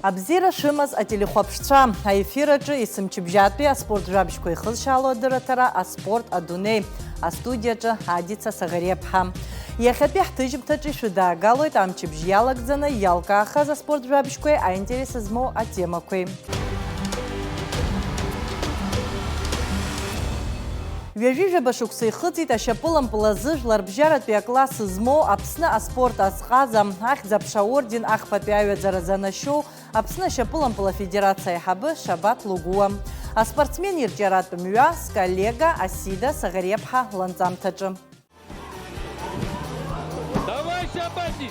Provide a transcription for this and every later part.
Абзира шимаз ателехуапшцәа аефираҿы есымчыбжьатәи аспорт жәабжьқәа ихызшьаало адырраҭара аспорт адунеи астудиаҿы Адица Саӷариаԥҳа. Иахьатәи ҳҭыжьымҭаҿы ишәыдаагалоит амчыбжь иалагӡаны иалкаахаз аспорт жәабжьқәеи аинтерес змоу атемақәеи. Ҩажәижәаба шықәса ихыҵит ашьапылампыл азы жәларбжьаратәи акласс змоу Аԥсны аспорт азҟаза ахьӡ-аԥша орден ахԥатәи аҩаӡара занашьоу Аԥсны ашьапылампыл афедерациа аиҳабы Шабаҭ Лугәуа. Аспортсмен ирҿиаратә мҩа сколлега Асида Саӷариаԥҳа ланҵамҭаҿы. Давай, Шабати!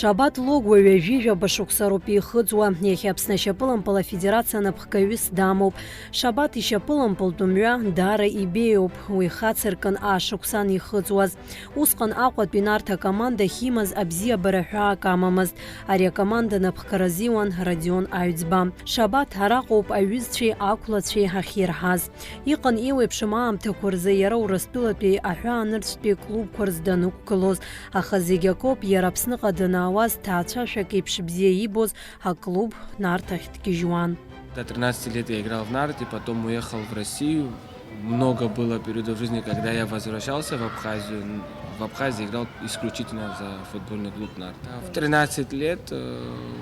Шабаҭ Лугәуа ҩажәижәаба шықәсароуп ихыҵуа, иахьа Аԥсны ашьапылампыл афедерациа напхгаҩыс дамоуп. Шабаҭ ишьапылампылтә мҩа даара ибеиоуп, уи хацыркын аашықәсан ихыҵуаз. Усҟан Аҟәатәи Нарҭ акоманда ахьимаз абзиабара ҳәаак амамызт. Ари акоманда напхгаразы иуан Радион Аҩӡба. Шабаҭ араҟоуп аҩызцәеи ақәлацәеи ахьирҳаз. Иҟан еиуеиԥшым аамҭақәа рзы иара Урыстәылатәи аҳәаанырцәтәи клубқәа рзы данықәгылоз, аха зегь акоуп иара Аԥсныҟа данаауаз ҭаацәашәак еиԥш бзиа ибоз аклуб Нарҭахь дгьежьуан. До 13 лет я играл в Нарте, потом уехал в Россию. Много было периодов жизни, когда я возвращался в Абхазию. В Абхазии играл исключительно за футбольный клуб Нарт. В 13 лет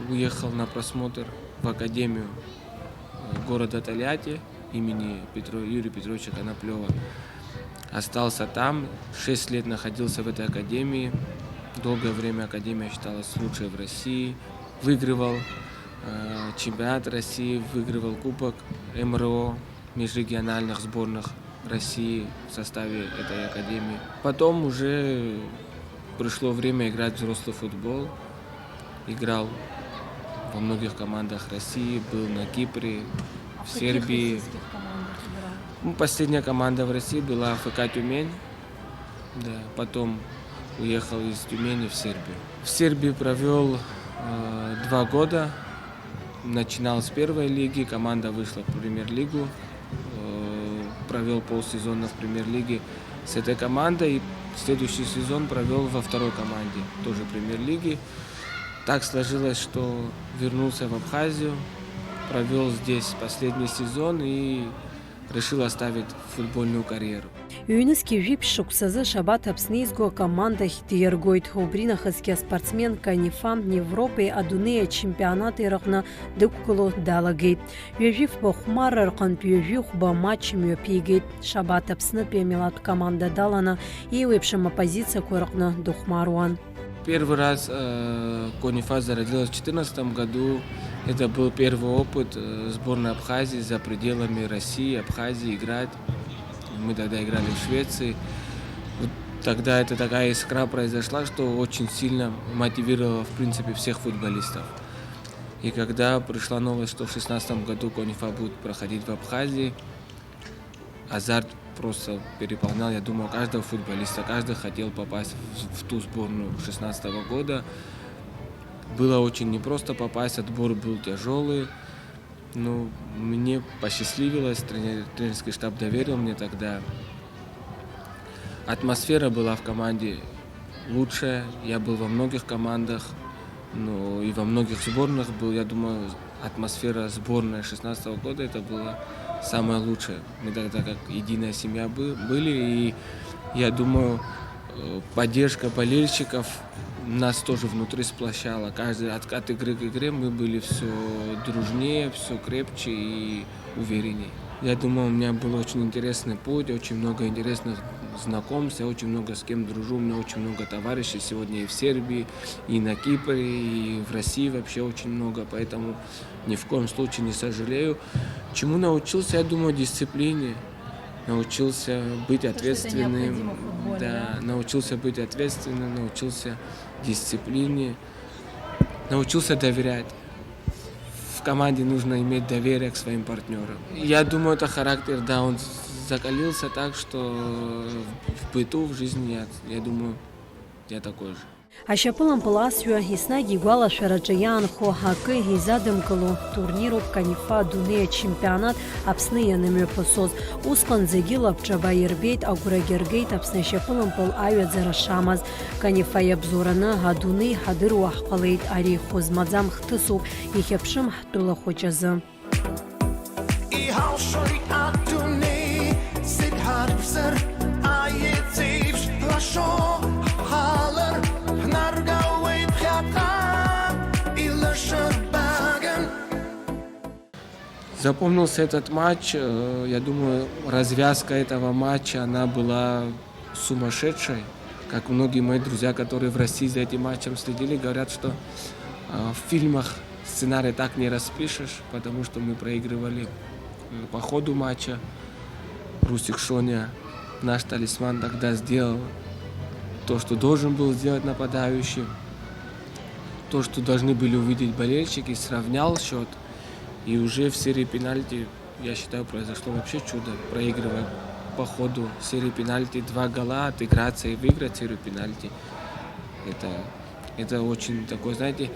уехал на просмотр в академию города Тольятти имени Юрия Петровича Коноплева. Остался там, 6 лет находился в этой академии. Долгое время академия считалась лучшей в России. Выигрывал чемпионат России, выигрывал кубок МРО, межрегиональных сборных России в составе этой академии. Потом уже пришло время играть в взрослый футбол. Играл во многих командах России, был на Кипре, в Сербии. Последняя команда в России была ФК Тюмень. Да, потом уехал из Тюмени в Сербию. В Сербии провел 2 года. Начинал с первой лиги, команда вышла в премьер-лигу. Провел полсезона в премьер-лиге с этой командой. И следующий сезон провел во второй команде, тоже премьер-лиги. Так сложилось, что вернулся в Абхазию, провел здесь последний сезон и решил оставить футбольную карьеру. Ҩнызқьи жәиԥшь шықәсазы Шабаҭ Аԥсны изго акомандахь диаргоит. Убри нахысгьы аспортсмен Канифа Европеи адунеи ачемпионати рҟны дықәгыло далагеит. Ҩажәи фба хәмарра рҟнытә ҩажәи хәба матч мҩаԥигеит. Шабаҭ Аԥснытәи амилаҭтә команда даланы еиуеиԥшым апозициақәа рҟны дыхәмаруан. Первый раз Конифа зародилась в 2014 году. Это был первый опыт сборной Абхазии за пределами России, Абхазии играть. Мы тогда играли в Швеции. Вот тогда это такая искра произошла, что очень сильно мотивировала, в принципе, всех футболистов. И когда пришла новость, что в 2016 году Конифа будет проходить в Абхазии, азарт просто переполнял, я думаю, каждого футболиста. Каждый хотел попасть в ту сборную 2016 года. Было очень непросто попасть, отбор был тяжелый. Но мне посчастливилось, тренерский штаб доверил мне тогда. Атмосфера была в команде лучшая. Я был во многих командах, но и во многих сборных был. Я думаю, атмосфера сборной 2016 года это была самая лучшая. Мы тогда как единая семья были, и я думаю, поддержка болельщиков нас тоже внутри сплощала. Каждый от игры к игре мы были все дружнее, все крепче и увереннее. Я думаю, у меня был очень интересный путь, очень много интересных знакомств, я очень много с кем дружу, у меня очень много товарищей сегодня и в Сербии, и на Кипре, и в России вообще очень много, поэтому ни в коем случае не сожалею. Чему научился, я думаю, дисциплине. Научился быть ответственным, да, научился быть ответственным, научился дисциплине, научился доверять. В команде нужно иметь доверие к своим партнерам. Я думаю, это характер, да, он закалился так, что в быту, в жизни, я думаю, я такой же. Ашьапылампыл асҩа еснагь игәалашәараҿы иаанхо акы изадымкыло турнируп Канифа адунеи ачемпионат Аԥсны ианымҩаԥысоз. Усҟан зегьы лабҿаба ирбеит, агәрагьы ргеит Аԥсны ашьапылампыл аҩаӡара шамаз. Канифа иабзоураны адунеи ҳадыруа ҳҟалеит. Ари ихәы змаӡам хҭысуп, ихьаԥшым ҳтәыла хәыҷ азы. Запомнился этот матч, я думаю, развязка этого матча, она была сумасшедшей. Как многие мои друзья, которые в России за этим матчем следили, говорят, что в фильмах сценарий так не распишешь, потому что мы проигрывали по ходу матча. Русик Шоня, наш талисман, тогда сделал то, что должен был сделать нападающий, то, что должны были увидеть болельщики, сравнял счет. И уже в серии пенальти, я считаю, произошло вообще чудо, проигрывая по ходу серии пенальти 2 гола, отыграться и выиграть серию пенальти. Это очень такой, знаете,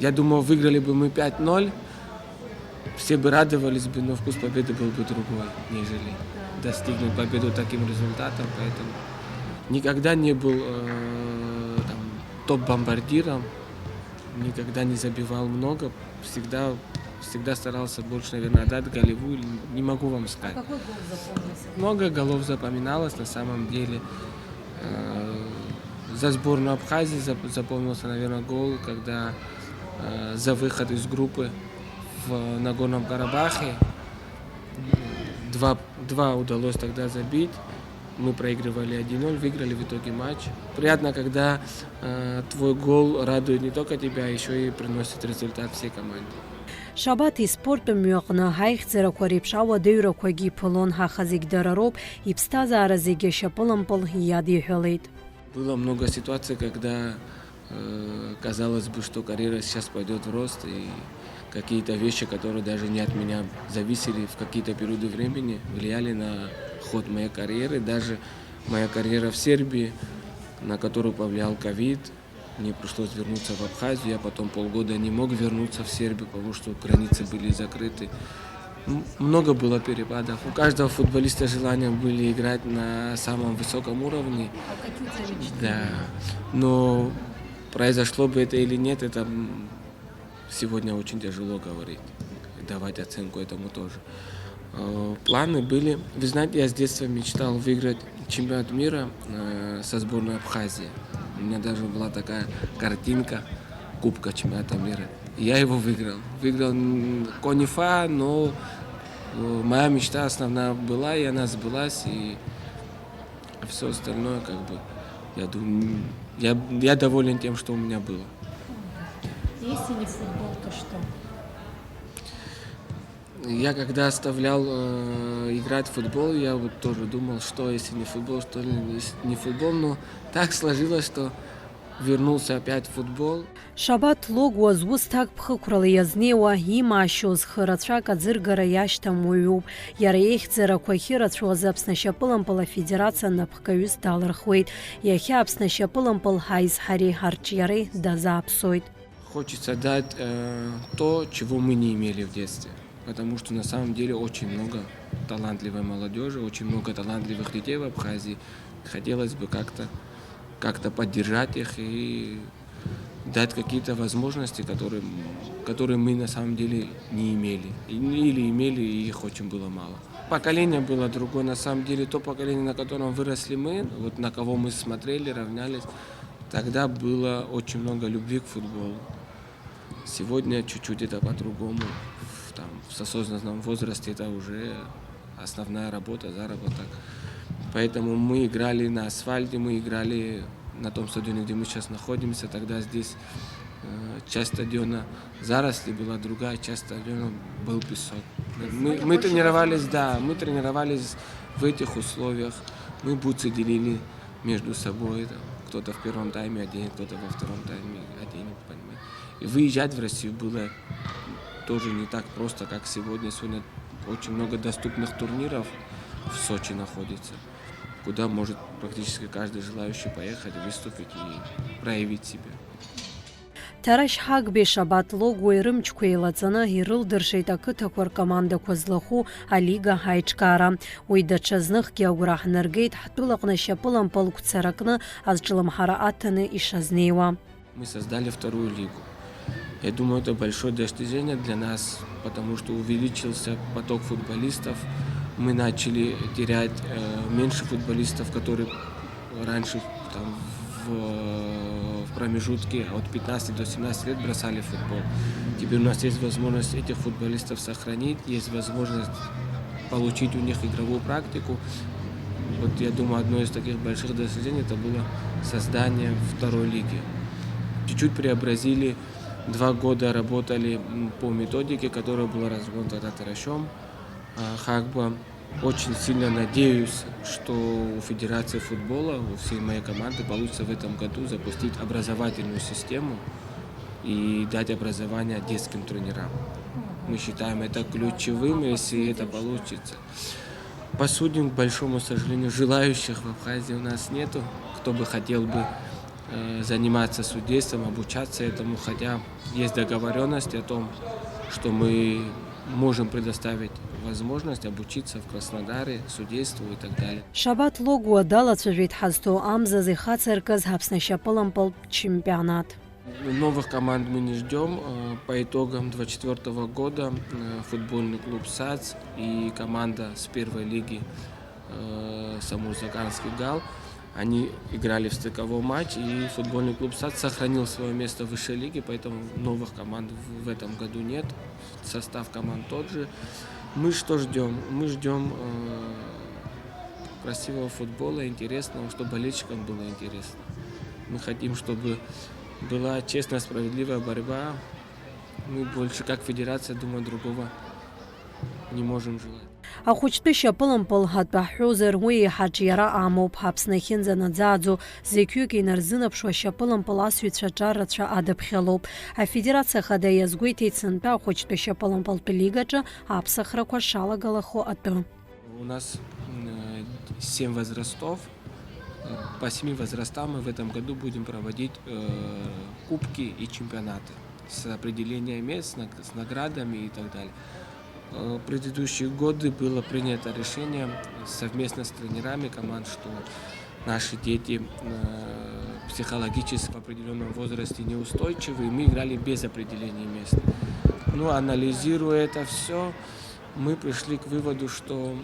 я думал, выиграли бы мы 5-0, все бы радовались бы, но вкус победы был бы другой, нежели достигнуть победу таким результатом. Поэтому никогда не был топ-бомбардиром, никогда не забивал много, всегда старался больше, наверное, отдать голевую, не могу вам сказать. Какой гол запомнился? Много голов запоминалось на самом деле. За сборную Абхазии запомнился, наверное, гол, когда за выход из группы в Нагорном Карабахе два удалось тогда забить. Мы проигрывали 1-0, выиграли в итоге матч. Приятно, когда твой гол радует не только тебя, а еще и приносит результат всей команде. Шабати спорту мҩаҟны ҳаихьӡарақәа реиԥш ауадаҩрақәагьы иԥылон, аха зегь дара роуп, иԥсҭазаара зегьы ашьапылампыл иадиҳәалеит. Было много ситуаций, когда казалось бы, что карьера сейчас пойдет в рост, и какие-то вещи, которые даже не от меня зависели, в какие-то периоды времени влияли на ход моей карьеры. Даже моя карьера в Сербии, на которую повлиял ковид, мне пришлось вернуться в Абхазию. Я потом полгода не мог вернуться в Сербию, потому что границы были закрыты. Много было перепадов. У каждого футболиста желание были играть на самом высоком уровне. А какие у тебя мечты? Да, но произошло бы это или нет, это сегодня очень тяжело говорить, давать оценку этому тоже. Планы были, вы знаете, я с детства мечтал выиграть чемпионат мира со сборной Абхазии. У меня даже была такая картинка Кубка чемпионата мира. И я его выиграл. Выиграл Канифа, но моя мечта основная была, и она сбылась, и все остальное, как бы, я думаю, я доволен тем, что у меня было. Если не футбол, то что? Я когда оставлял играть в футбол, я вот тоже думал, что если не футбол, что если не футбол, но так сложилось, что вернулся опять в футбол. Шабат логуаз ус-ҭак ԥхықәрала иазнеиуа, имаашьоз хы-рацәак аӡыргара иашьҭам уаҩуп. Иара еихьӡарақәа ахьырацәоз Аԥсны ашьапылампыл афедерациа напхгаҩыс далырхуеит. Иахьа Аԥсны ашьапылампыл ҳаизҳареи ҳарҿиареи дазааԥсоит. Хочется дать то, чего мы не имели в детстве. Потому что на самом деле очень много талантливой молодежи, очень много талантливых детей в Абхазии. Хотелось бы как-то поддержать их и дать какие-то возможности, которые мы на самом деле не имели. Или имели, и их очень было мало. Поколение было другое. На самом деле то поколение, на котором выросли мы, вот на кого мы смотрели, равнялись, тогда было очень много любви к футболу. Сегодня чуть-чуть это по-другому. В осознанном возрасте это уже основная работа, заработок. Поэтому мы играли на асфальте, мы играли на том стадионе, где мы сейчас находимся. Тогда здесь часть стадиона заросли была, другая часть стадиона был песок. Мы тренировались в этих условиях. Мы бутсы делили между собой. Кто-то в первом тайме оденет, кто-то во втором тайме оденет. И выезжать в Россию было тоже не так просто, как сегодня. Сегодня очень много доступных турниров в Сочи находится. куда может практически каждый желающий поехать, выступить и проявить себя. Тараш Хагби Шабат Логуи рымчқәа еилаҵаны ирылдыршеит ақыҭақәа ркомандақәа злахәу алига ҳаиҿкаара. Уи даҽа зныхгьы агәра ҳнаргеит ҳтәылаҟны шьапылампыл қәцаракны азҿлымҳара аҭаны ишазнеиуа. Мы создали вторую лигу. Я думаю, это большое достижение для нас, потому что увеличился поток футболистов. Мы начали терять меньше футболистов, которые раньше там, в промежутке от 15 до 17 лет бросали футбол. Теперь у нас есть возможность этих футболистов сохранить, есть возможность получить у них игровую практику. Вот я думаю, одно из таких больших достижений это было создание второй лиги. Чуть-чуть преобразили, 2 года работали по методике, которая была разработана Тарашом Хагба. Очень сильно надеюсь, что у Федерации футбола, у всей моей команды получится в этом году запустить образовательную систему и дать образование детским тренерам. Мы считаем это ключевым, если это получится. По судьям, к большому сожалению, желающих в Абхазии у нас нету, кто бы хотел бы заниматься судейством, обучаться этому, хотя есть договоренность о том, что мы можем предоставить возможность обучиться в Краснодаре, судейству и так далее. Шабат Логуа далацәажәеит ҳазҭо амзаз ихацыркыз Аԥсны ашьапылампыл чемпионат. Новых команд мы не ждем. По итогам 2024 года футбольный клуб САЦ и команда с первой лиги Самурзаканский ГАЛ, они играли в стыковом матче, и футбольный клуб САЦ сохранил свое место в высшей лиге, поэтому новых команд в этом году нет. Состав команд тот же. Мы что ждем? Мы ждем красивого футбола, интересного, чтобы болельщикам было интересно. Мы хотим, чтобы была честная, справедливая борьба. Мы больше, как федерация, думаю, другого не можем желать. Ахәыҷтәы шьапылампыл ҳатәаҳәозар уи иаҳаҿ иара амоуп. Аԥсны ахьынӡанаӡааӡо зықьҩык инарзынаԥшуа ашьапылампыл асҩцәа аҿар рацәа адаԥхьалоуп. Афедерациа хада иазгәеиҭеит сынтәа ахәыҷтәы ашьапылампылтәы лигаҿы аԥсахрақәа шалагалахо атәы. У нас 7 возрастов. По 7 возрастам мы в этом году будем проводить кубки и чемпионаты с определением мест, с наградами и так далее. В предыдущие годы было принято решение совместно с тренерами команд, что наши дети психологически в определенном возрасте неустойчивы, и мы играли без определения мест. Но анализируя это все, мы пришли к выводу, что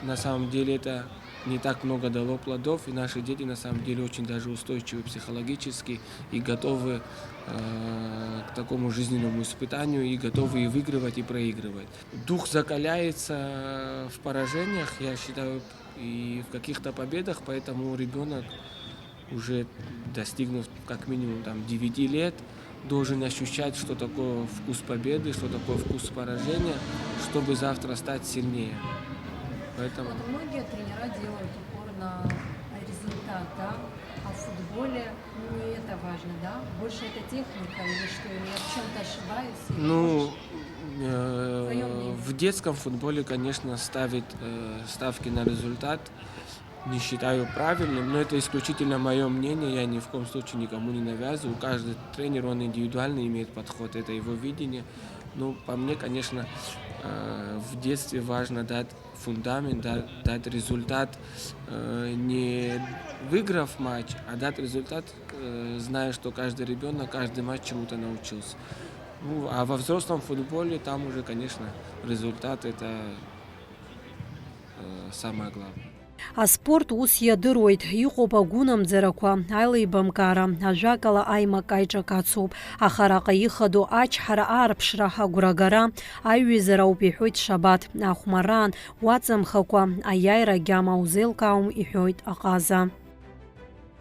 на самом деле это не так много дало плодов, и наши дети на самом деле очень даже устойчивы психологически и готовы к такому жизненному испытанию, и готовы и выигрывать, и проигрывать. Дух закаляется в поражениях, я считаю, и в каких-то победах, поэтому ребенок, уже достигнув как минимум 9 лет, должен ощущать, что такое вкус победы, что такое вкус поражения, чтобы завтра стать сильнее. Поэтому... Многие тренера делают упор на результат, да? А в футболе не это важно, да? Больше это техника или что? Или я в чем-то ошибаюсь? В детском футболе, конечно, ставить ставки на результат не считаю правильным, но это исключительно мое мнение, я ни в коем случае никому не навязываю. Каждый тренер, он индивидуально имеет подход, это его видение. Ну, по мне, конечно, в детстве важно дать фундамент, дать результат, не выиграв матч, а дать результат, зная, что каждый ребенок, каждый матч чему-то научился. Ну, а во взрослом футболе там уже, конечно, результат – это самое главное. Аспорт ус иадыруеит, иҟоуп агәынамӡарақәа, аилеибамкаара, ажәакала аимак аиҿакацоуп, аха араҟа ихадоу ачҳара аарԥшра, агәрагара, аиҩызара ауп иҳәоит Шабаҭ. Ахәмарраан уаҵамхакәа аиааира агьама узеилкаауам иҳәоит аҟаза.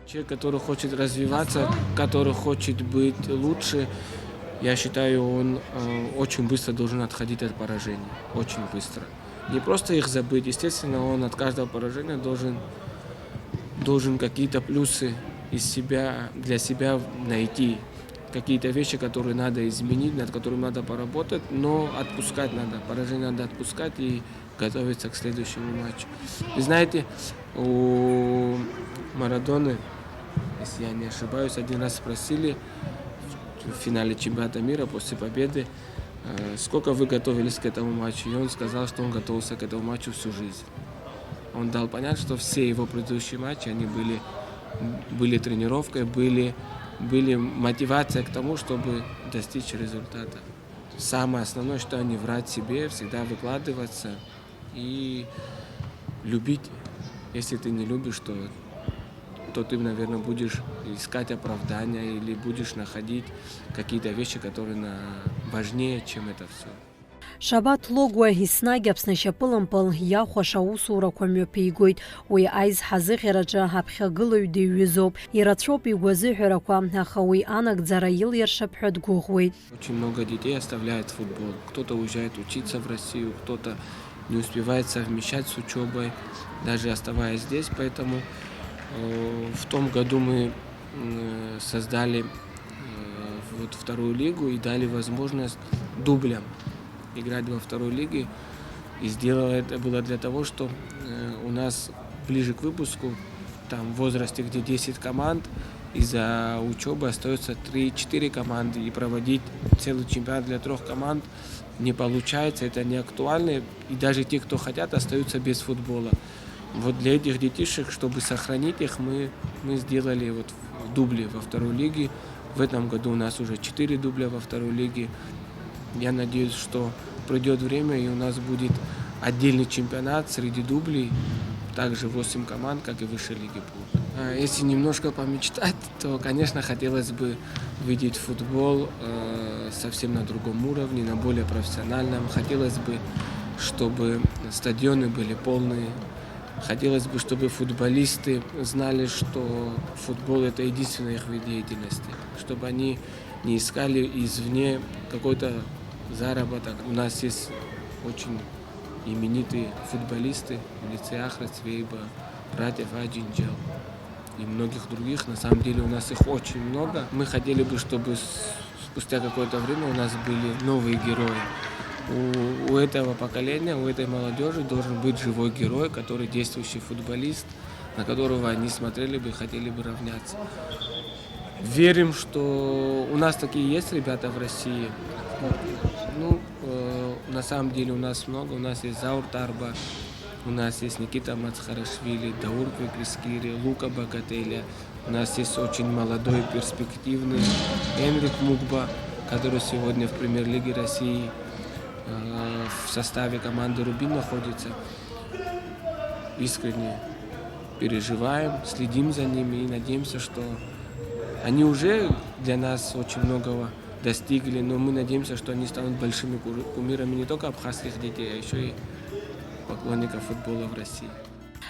Человек, который хочет развиваться, который хочет быть лучше, я считаю, он очень быстро должен отходить от поражений, очень быстро. Не просто их забыть, естественно, он от каждого поражения должен какие-то плюсы для себя найти, какие-то вещи, которые надо изменить, над которыми надо поработать, но отпускать надо. Поражение надо отпускать и готовиться к следующему матчу. Вы знаете, у Марадоны, если я не ошибаюсь, один раз спросили в финале чемпионата мира после победы, сколько вы готовились к этому матчу. И он сказал, что он готовился к этому матчу всю жизнь. Он дал понять, что все его предыдущие матчи, они были тренировкой, были мотивацией к тому, чтобы достичь результата. Самое основное, что не врать себе, всегда выкладываться и любить. Если ты не любишь, то ты, наверное, будешь искать оправдания или будешь находить какие-то вещи, которые важнее, чем это все. Шабат логуа иснагь Аԥсны ашьапылампыл иахәаша аусурақәа мҩаԥигоит. Уи аиз ҳазыҟьараҿы аԥхьагылаҩ диҩызоуп. Ирацәоуп игәазыҳәарақәа, аха уи анагӡара илиршап ҳәа дгәыӷуеит. Очень много детей оставляет футбол. Кто-то уезжает учиться в Россию, кто-то не успевает совмещать с учебой, даже оставаясь здесь. Поэтому в том году мы создали вторую лигу и дали возможность дублям играть во второй лиге. И сделала это было для того, что у нас ближе к выпуску, там в возрасте, где 10 команд, из-за учебы остается 3-4 команды. И проводить целый чемпионат для 3 команд не получается, это не актуально. И даже те, кто хотят, остаются без футбола. Вот для этих детишек, чтобы сохранить их, мы сделали дубли во второй лиге. В этом году у нас уже 4 дубля во второй лиге. Я надеюсь, что пройдет время и у нас будет отдельный чемпионат среди дублей, также 8 команд, как и выше лиги будут. Если немножко помечтать, то, конечно, хотелось бы видеть футбол совсем на другом уровне, на более профессиональном. Хотелось бы, чтобы стадионы были полные. Хотелось бы, чтобы футболисты знали, что футбол – это единственный их вид деятельности, чтобы они не искали извне какой-то заработок. У нас есть очень именитые футболисты в лице Ахра Цвейба, братьев Аджинджел и многих других. На самом деле у нас их очень много. Мы хотели бы, чтобы спустя какое-то время у нас были новые герои. У этого поколения, у этой молодежи должен быть живой герой, который действующий футболист, на которого они смотрели бы и хотели бы равняться. Верим, что у нас такие есть ребята в России. На самом деле у нас много. У нас есть Заур Тарба, у нас есть Никита Мацхарашвили, Даур Квиклискири, Лука Богателя. У нас есть очень молодой, перспективный Энрик Мукба, который сегодня в премьер-лиге России в составе команды «Рубин» находится. Искренне переживаем, следим за ними и надеемся, что они уже для нас очень многого достигли, но мы надеемся, что они станут большими кумирами не только абхазских детей, а еще и поклонников футбола в России.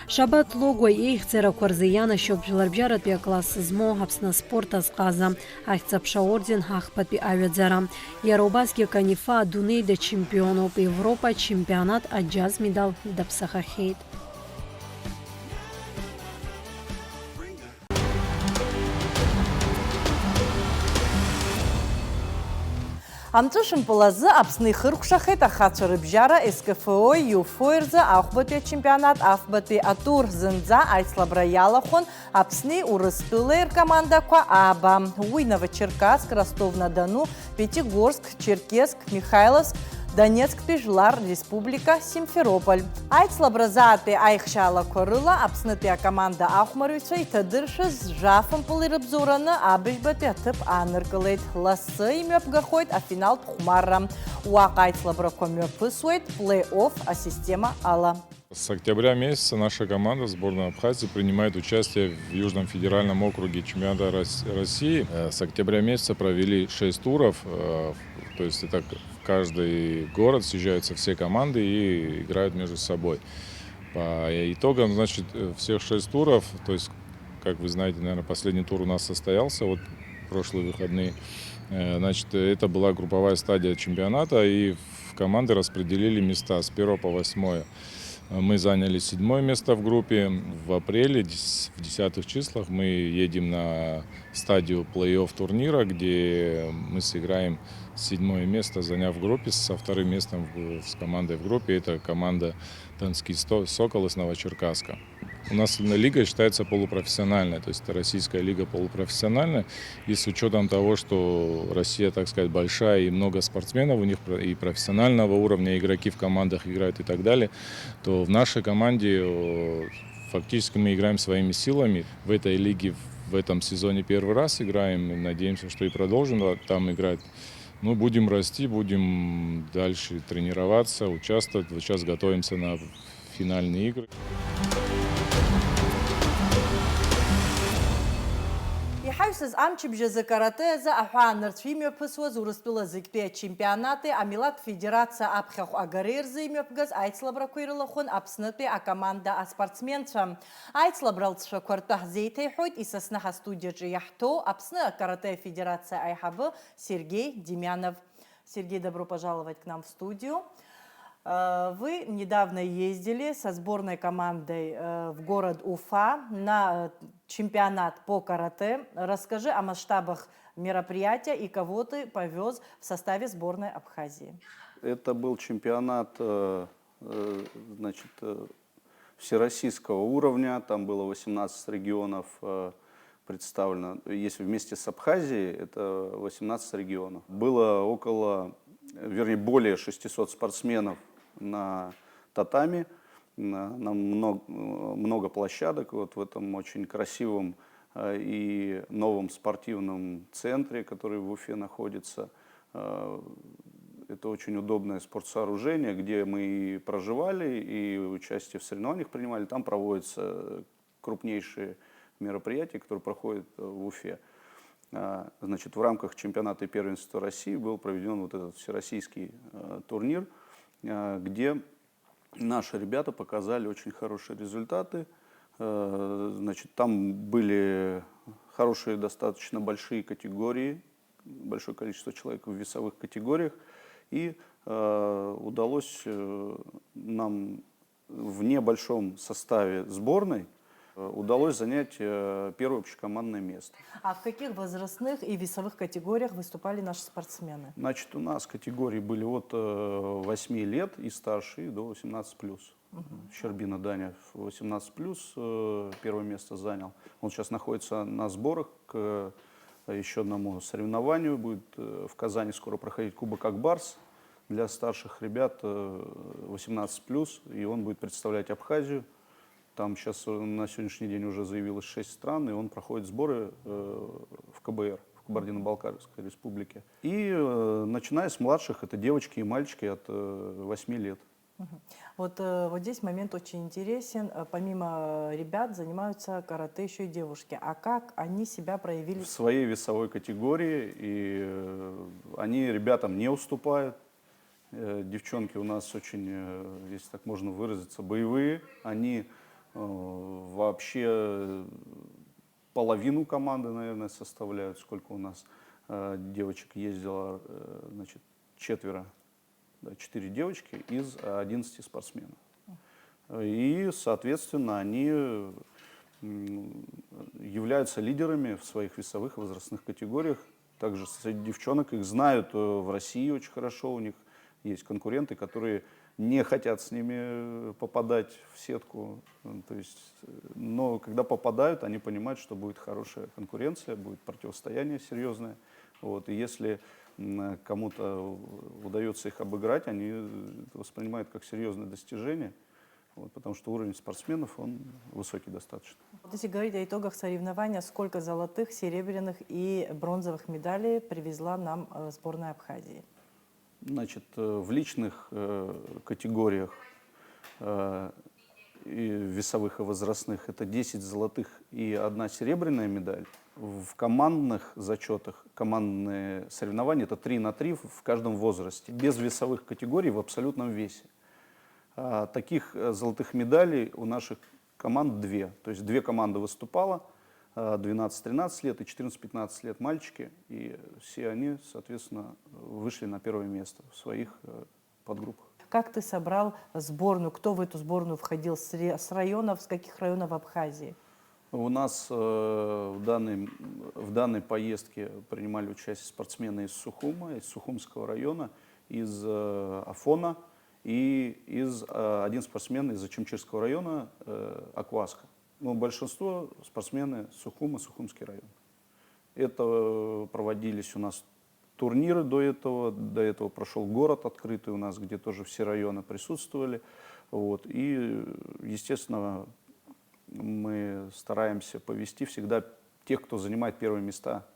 Шабат логуа еихьӡарақәа рзы ианашьоуп жәларбжьаратәи акласс змоу Аԥсны аспорт азҟаза, ахьӡ-аԥша орден аӷбатәи аҩаӡара. Иара убасгьы Канифа адунеи дачемпионуп, Европа чемпионат аџьаз медал даԥсахахьеит. Амҵәышәын пылазы Аԥсны ихыркәшахеит ахацәа рыбжьара СКФО ЮФО рзы аӷбатәи ачемпионат афбатәи атур зынӡа аицлабра иалахәын Аԥсни Урыстәылеи ркомандақәа ааба. Уи Новочеркасск, Ростов-на-Дону, Пятигорск, Черкесск, Михайловск, Донецктәи Жәлар Республика, Симферополь. Аицлабразаатәи аихшьаалақәа рыла Аԥснытәи акоманда ахәмарыҩцәа иҭадыршәыз жәафымпыл ирыбзоураны абыжьбатәи аҭыԥ ааныркылеит. Лассы имҩаԥгахоит афиналтә хәмарра. Уаҟа аицлабрақәа мҩаԥысуеит плей-офф асистема ала. С октября месяца наша команда, сборная Абхазии, принимает участие в Южном федеральном округе чемпионата России. С октября месяца провели 6 туров, то есть это в каждый город съезжаются все команды и играют между собой. По итогам, значит, всех 6 туров, то есть, как вы знаете, наверное, последний тур у нас состоялся, вот прошлые выходные. Значит, это была групповая стадия чемпионата, и в команды распределили места с 1 по 8. Мы заняли 7-е место в группе. В апреле, в 10-х числах, мы едем на стадию плей-офф турнира, где мы сыграем 7-е место, заняв в группе со 2-м местом с командой в группе. Это команда Донский Сокол из Новочеркасска. У нас лига считается полупрофессиональной, то есть это российская лига полупрофессиональная. И с учетом того, что Россия, так сказать, большая и много спортсменов, у них и профессионального уровня, игроки в командах играют и так далее, то в нашей команде фактически мы играем своими силами. В этой лиге в этом сезоне первый раз играем, и надеемся, что и продолжим там играть. Ну, будем расти, будем дальше тренироваться, участвовать. Вот сейчас готовимся на финальные игры. Иҳаҩсыз амчыбжьа зы каратэ-зы аҳәаанырцә имҩаԥысуаз Урыстәыла зегьтәи ачемпионати амилаҭ федерациа аԥхьахә агареи рзы имҩаԥгаз аицлабрақәа ирылахәын Аԥснытәи акоманда аспортсменцәа. Аицлабра алҵшәақәа ртәы ҳзеиҭеиҳәоит исасны ҳастудиаҿы иаҳҭоу Аԥсны акарате федерация аиҳабы Сергей Демянов. Сергей, добро пожаловать к нам в студию. Вы недавно ездили со сборной командой в город Уфа на чемпионат по карате. Расскажи о масштабах мероприятия и кого ты повез в составе сборной Абхазии. Это был чемпионат всероссийского уровня. Там было 18 регионов представлено. Если вместе с Абхазией, это 18 регионов. Было более 600 спортсменов на татами, на много площадок вот в этом очень красивом и новом спортивном центре, который в Уфе находится. Это очень удобное спортсооружение, где мы и проживали, и участие в соревнованиях принимали. Там проводятся крупнейшие мероприятия, которые проходят в Уфе. Значит, в рамках чемпионата и первенства России был проведен вот этот всероссийский турнир, где наши ребята показали очень хорошие результаты. Значит, там были хорошие, достаточно большие категории, большое количество человек в весовых категориях. И удалось нам в небольшом составе сборной удалось занять первое общекомандное место. А в каких возрастных и весовых категориях выступали наши спортсмены? Значит, у нас категории были от 8 лет и старше, и до 18+. Щербина Даня 18+, первое место занял. Он сейчас находится на сборах к еще одному соревнованию. Будет в Казани скоро проходить Кубок Акбарс для старших ребят 18+, и он будет представлять Абхазию. Там сейчас на сегодняшний день уже заявилось 6 стран, и он проходит сборы в КБР, в Кабардино-Балкарской республике. И начиная с младших, это девочки и мальчики от 8 лет. Вот здесь момент очень интересен. Помимо ребят занимаются карате еще и девушки. А как они себя проявили? В своей весовой категории, и они ребятам не уступают. Девчонки у нас очень, если так можно выразиться, боевые. Они вообще половину команды, наверное, составляют. Сколько у нас девочек ездило, значит, 4 девочки из 11 спортсменов. И, соответственно, они являются лидерами в своих весовых возрастных категориях. Также среди девчонок их знают в России очень хорошо. У них есть конкуренты, которые не хотят с ними попадать в сетку. То есть, но когда попадают, они понимают, что будет хорошая конкуренция, будет противостояние серьезное. Вот. И если кому-то удается их обыграть, они это воспринимают как серьезное достижение, вот, потому что уровень спортсменов, он высокий достаточно. Вот если говорить о итогах соревнования, сколько золотых, серебряных и бронзовых медалей привезла нам сборная Абхазии? Значит, в личных категориях и весовых и возрастных это 10 золотых и 1 серебряная медаль. В командных зачетах, командные соревнования это 3 на 3 в каждом возрасте, без весовых категорий в абсолютном весе. Таких золотых медалей у наших команд 2. То есть 2 команды выступало, 12-13 лет и 14-15 лет мальчики, и все они, соответственно, вышли на первое место в своих подгруппах. Как ты собрал сборную? Кто в эту сборную входил с районов, с каких районов Абхазии? У нас в данной поездке принимали участие спортсмены из Сухума, из Сухумского района, из Афона и один спортсмен из Ачимчирского района, Акваска. Но большинство спортсмены Сухума, Сухумский район. Это проводились у нас турниры до этого прошел город открытый у нас, где тоже все районы присутствовали. Вот. И, естественно, мы стараемся повести всегда тех, кто занимает первые места,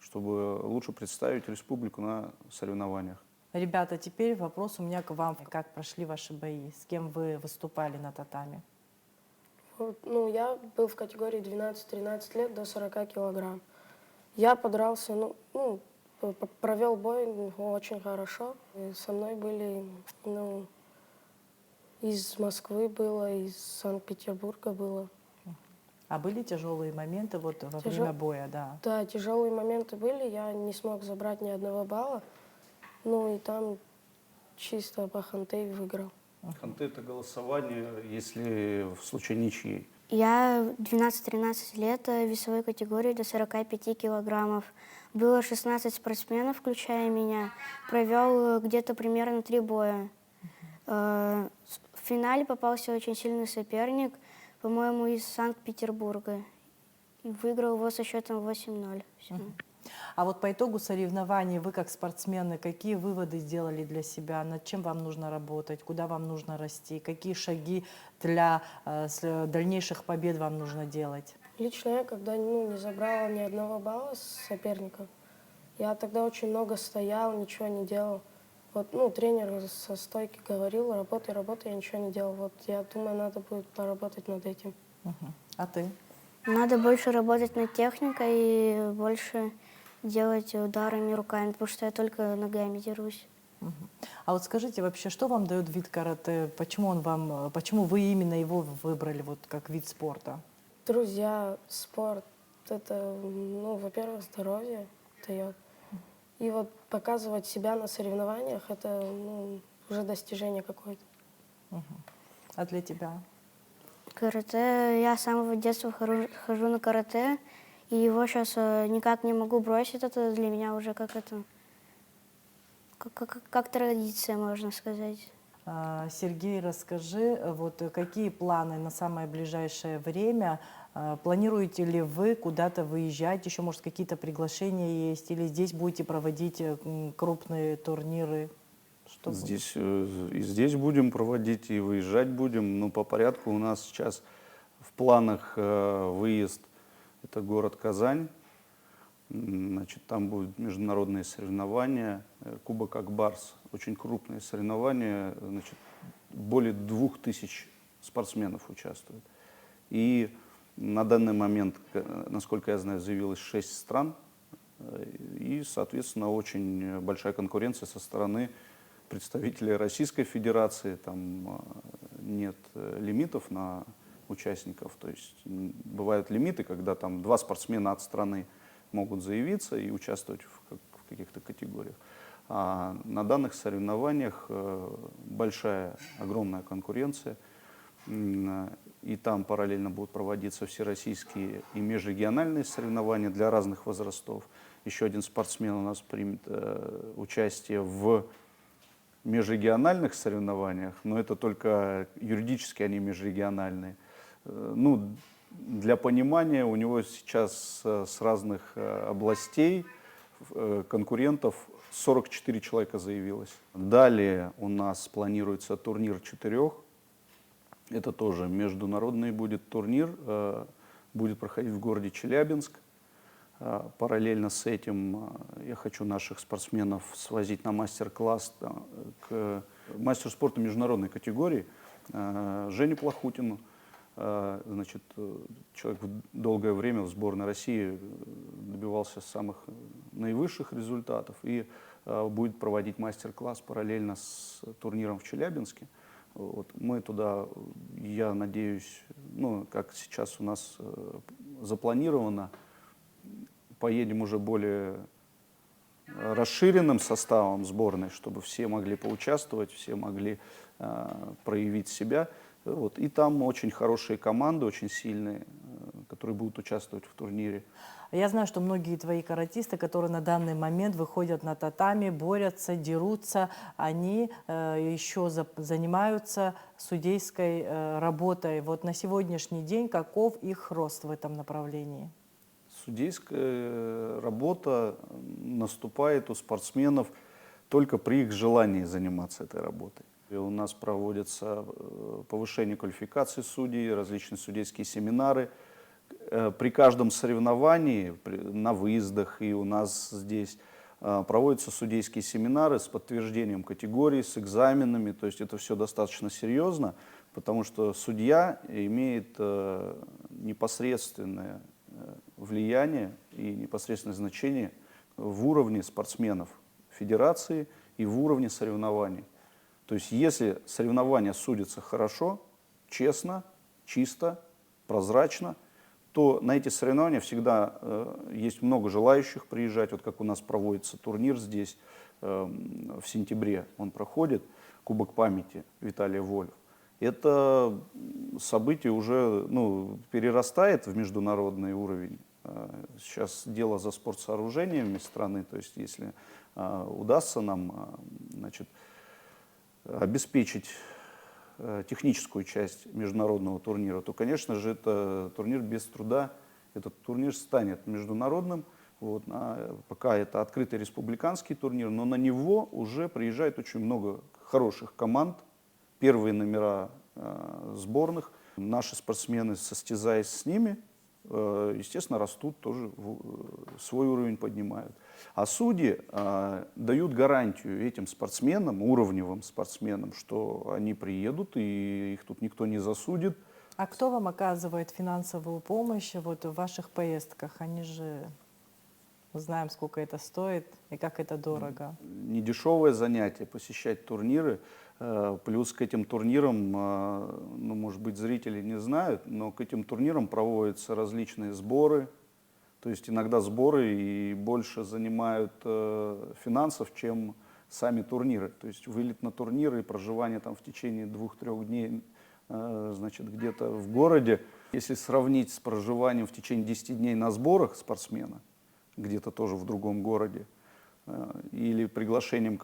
чтобы лучше представить республику на соревнованиях. Ребята, теперь вопрос у меня к вам. Как прошли ваши бои? С кем вы выступали на татами? Вот, ну, я был в категории 12-13 лет до 40 килограмм. Я подрался, провел бой очень хорошо. И со мной были, из Москвы было, из Санкт-Петербурга было. А были тяжелые моменты во время боя, да? Да, тяжелые моменты были, я не смог забрать ни одного балла. Ну и там чисто по ханте выиграл. Ханте — это голосование, если в случае ничьей. Я 12-13 лет в весовой категории до 45 килограммов. Было 16 спортсменов, включая меня. Провел где-то примерно 3 боя. В финале попался очень сильный соперник, по-моему, из Санкт-Петербурга. И выиграл его со счетом 8-0. А вот по итогу соревнований вы, как спортсмены, какие выводы сделали для себя? Над чем вам нужно работать? Куда вам нужно расти? Какие шаги для дальнейших побед вам нужно делать? Лично я, когда не забрала ни одного балла с соперником, я тогда очень много стоял, ничего не делал. Вот, тренер со стойки говорил: работай, работай, я ничего не делал. Вот я думаю, надо будет поработать над этим. А ты? Надо больше работать над техникой и больше делать ударами руками, потому что я только ногами дерусь. А вот скажите вообще, что вам дает вид карате? Почему вы именно его выбрали вот как вид спорта? Друзья, спорт, это, во-первых, здоровье дает. И вот показывать себя на соревнованиях, это уже достижение какое-то. А для тебя? Карате, я с самого детства хожу на карате, и его сейчас никак не могу бросить. Это для меня уже как традиция, можно сказать. Сергей, расскажи, вот какие планы на самое ближайшее время? Планируете ли вы куда-то выезжать? Еще, может, какие-то приглашения есть? Или здесь будете проводить крупные турниры? Что Здесь будем проводить, и выезжать будем. Но по порядку у нас сейчас в планах выезд. Это город Казань. Значит, там будут международные соревнования. Кубок Акбарс. Очень крупные соревнования. Значит, более 2000 спортсменов участвуют. И на данный момент, насколько я знаю, заявилось 6 стран. И, соответственно, очень большая конкуренция со стороны представителей Российской Федерации. Там нет лимитов на участников. То есть бывают лимиты, когда там 2 спортсмена от страны могут заявиться и участвовать в каких-то категориях. А на данных соревнованиях большая, огромная конкуренция. И там параллельно будут проводиться всероссийские и межрегиональные соревнования для разных возрастов. Еще один спортсмен у нас примет участие в межрегиональных соревнованиях, но это только юридически они межрегиональные. Для понимания, у него сейчас с разных областей конкурентов 44 человека заявилось. Далее у нас планируется турнир 4. Это тоже международный будет турнир, будет проходить в городе Челябинск. Параллельно с этим я хочу наших спортсменов свозить на мастер-класс к мастеру спорта международной категории Жене Плохутину. Значит, человек долгое время в сборной России добивался самых наивысших результатов и будет проводить мастер-класс параллельно с турниром в Челябинске. Вот. Мы туда, я надеюсь, как сейчас у нас запланировано, поедем уже более расширенным составом сборной, чтобы все могли поучаствовать, все могли проявить себя. Вот. И там очень хорошие команды, очень сильные, которые будут участвовать в турнире. Я знаю, что многие твои каратисты, которые на данный момент выходят на татами, борются, дерутся, они еще занимаются судейской работой. Вот на сегодняшний день каков их рост в этом направлении? Судейская работа наступает у спортсменов только при их желании заниматься этой работой. И у нас проводятся повышение квалификации судей, различные судейские семинары. При каждом соревновании, на выездах и у нас здесь, проводятся судейские семинары с подтверждением категорий, с экзаменами. То есть это все достаточно серьезно, потому что судья имеет непосредственное влияние и непосредственное значение в уровне спортсменов федерации и в уровне соревнований. То есть если соревнования судятся хорошо, честно, чисто, прозрачно, то на эти соревнования всегда есть много желающих приезжать. Вот как у нас проводится турнир здесь в сентябре, он проходит, Кубок памяти Виталия Волев. Это событие уже перерастает в международный уровень. Сейчас дело за спортсооружениями страны, то есть если удастся нам обеспечить техническую часть международного турнира, то, конечно же, это турнир без труда, этот турнир станет международным. Вот, пока это открытый республиканский турнир, но на него уже приезжает очень много хороших команд, первые номера сборных. Наши спортсмены, состязаясь с ними, естественно, растут, тоже свой уровень поднимают. А судьи дают гарантию этим спортсменам, уровневым спортсменам, что они приедут и их тут никто не засудит. А кто вам оказывает финансовую помощь вот в ваших поездках? Они же, знаем, сколько это стоит и как это дорого. Недешевое занятие посещать турниры. Плюс к этим турнирам, может быть, зрители не знают, но к этим турнирам проводятся различные сборы. То есть иногда сборы и больше занимают финансов, чем сами турниры. То есть вылет на турниры и проживание там в течение 2-3 дней где-то в городе. Если сравнить с проживанием в течение 10 дней на сборах спортсмена, где-то тоже в другом городе, или приглашением,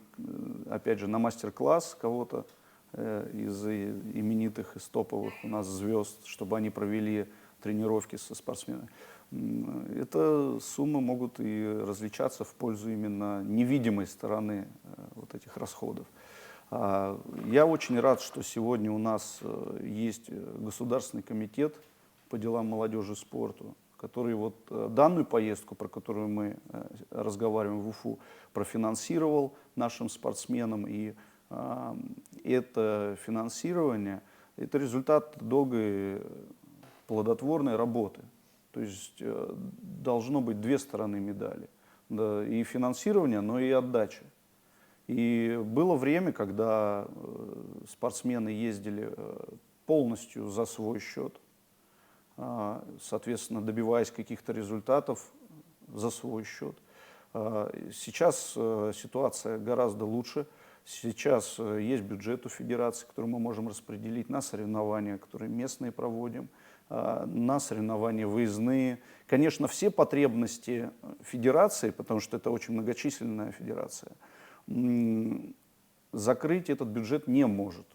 опять же, на мастер-класс кого-то из именитых, из топовых у нас звезд, чтобы они провели тренировки со спортсменами. Это суммы могут и различаться в пользу именно невидимой стороны вот этих расходов. Я очень рад, что сегодня у нас есть Государственный комитет по делам молодежи и спорту, который вот данную поездку, про которую мы разговариваем в Уфу, профинансировал нашим спортсменам. И это финансирование – это результат долгой плодотворной работы. То есть должно быть две стороны медали. Да, и финансирование, но и отдача. И было время, когда спортсмены ездили полностью за свой счет, соответственно, добиваясь каких-то результатов за свой счет. Сейчас ситуация гораздо лучше. Сейчас есть бюджет у федерации, который мы можем распределить на соревнования, которые местные проводим, на соревнования выездные. Конечно, все потребности федерации, потому что это очень многочисленная федерация, закрыть этот бюджет не может.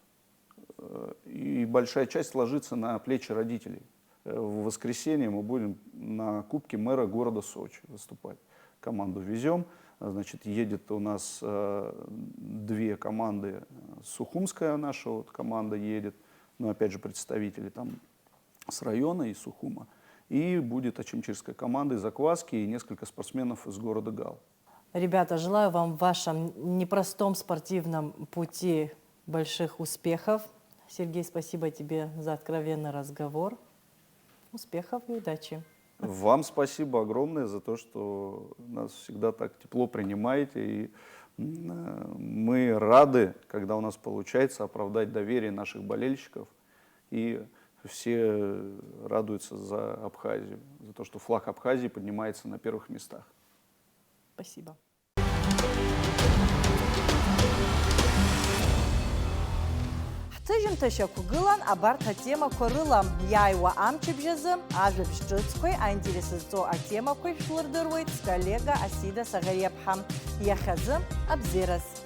И большая часть ложится на плечи родителей. В воскресенье мы будем на Кубке мэра города Сочи выступать. Команду везем. Значит, едет у нас 2 команды. Сухумская наша вот команда едет. Но опять же представители там с района и Сухума. И будет ачимчирская команда из Акваски и несколько спортсменов из города Гал. Ребята, желаю вам в вашем непростом спортивном пути больших успехов. Сергей, спасибо тебе за откровенный разговор. Успехов и удачи. Вам спасибо огромное за то, что нас всегда так тепло принимаете. И мы рады, когда у нас получается оправдать доверие наших болельщиков. И все радуются за Абхазию, за то, что флаг Абхазии поднимается на первых местах. Спасибо. Ҳҭыжьымҭа шьақәгылан абарҭ атемақәа рыла иааиуа амчыбжьазы ажәабжь ҿыцқәеи аинтерес зҵоу атемақәеи шәлырдыруеит сколлега Асида Саӷариаԥҳа. Иахьазы абзерас.